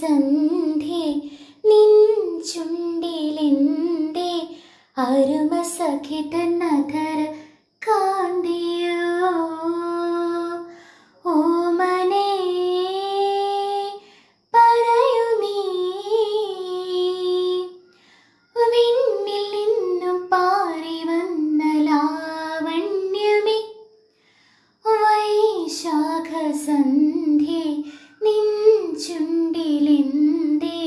സന്ധ്യേ നിൻ ചുണ്ടിലെൻ്റെ അരുമ സഖി തന്നധര കാന്തിയോ ഓമനേ പറയൂ നീ വിണ്ണിൽ നിന്നും പാറി വന്ന ലാവണ്യമേ വൈശാഖ സന്ധ്യേ നിൻ ചുണ്ടിലെൻ്റെ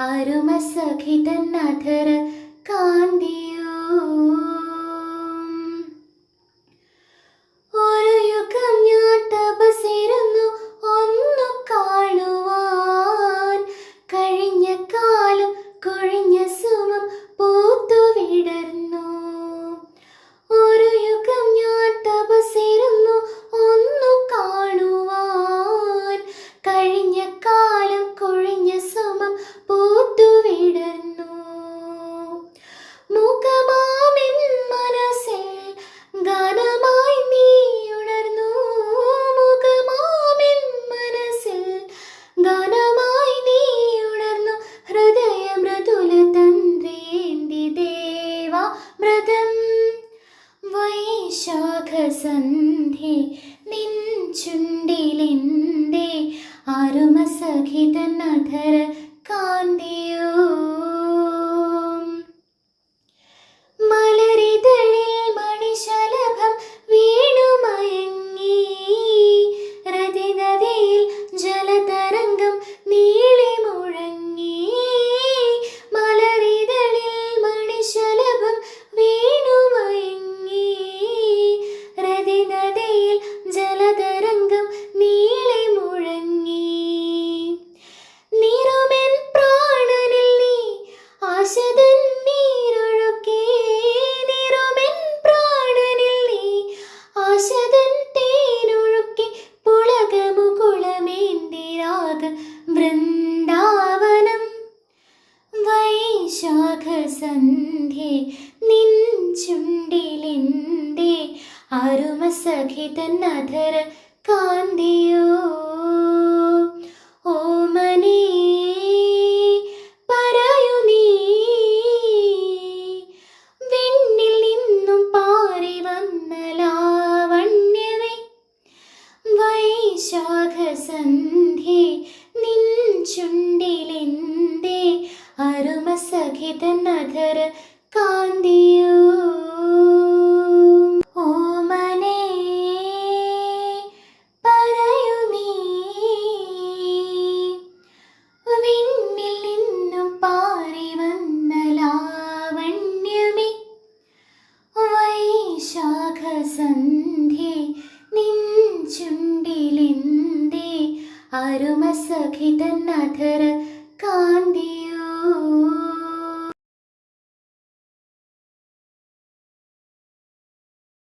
അരുമ സഖി തന്നധര കാന്തിയോ ഒരു യുഗം ഞാൻ തപസിരുന്നു ഒന്നു കാണുവാൻ കഴിഞ്ഞ കാലം കൊഴിഞ്ഞ സുമം പൂത്തു വിടർന്നു ഒരു യുഗം ഞാൻ തപസിരുന്നു ഒന്നു കാണുവാൻ കഴിഞ്ഞ കാലം കൊഴിഞ്ഞ സുമം പൂത്തു വിടർന്നു മുഖമാമിൻ മനസ്സിൽ ഗാനമായി നീ ഉണർന്നു മുഖമാമിൻ മനസ്സിൽ ഗാനമായി നീ ഉണർന്നു ഹൃദയ മൃദുല തന്ത്രേന്തി ദേവാമൃതം വൈശാഖ സന്ധ്യേ നിൻ ചുണ്ടിലെൻ്റെ അരുമ സഖി തന്നധര കാന്തിയോ മലരിതളിൽ മണിശലഭം വീണുമയങ്ങി രതിനദിയിൽ ജലതരംഗം നീളെ മുഴങ്ങി മലരിതളിൽ മണിശലഭം വീണുമയങ്ങി രതിനദിയിൽ ജലതരംഗം നീളെ മുഴങ്ങി നിറുമെൻ പ്രാണനിൽ നീ ആശതൻ നീരൊഴുക്കി നിറുമെൻ പ്രാണനിൽ നീ ആശതൻ തേനൊഴുക്കി പുളകമുകുളമേന്തി രാഗ വൃന്ദാവനം വൈശാഖ സന്ധ്യേ നിൻ ചുണ്ടിലെൻ്റെ അരുമ സഖി തന്നധര കാന്തിയോ ഓമനേ പറയൂ നീ വിണ്ണിൽ നിന്നും പാറി വന്ന ലാവണ്യമേ വൈശാഖ സന്ധ്യേ നിൻ ചുണ്ടിലെൻ്റെ അരുമ സഖി തന്നധര കാന്തിയോ ഓമനേ പറയൂ നീ വിണ്ണിൽ നിന്നും പാറി വന്ന ലാവണ്യമേ വൈശാഖ സന്ധ്യേ നിൻ ചുണ്ടിലെൻ്റെ അരുമ സഖി തന്നധര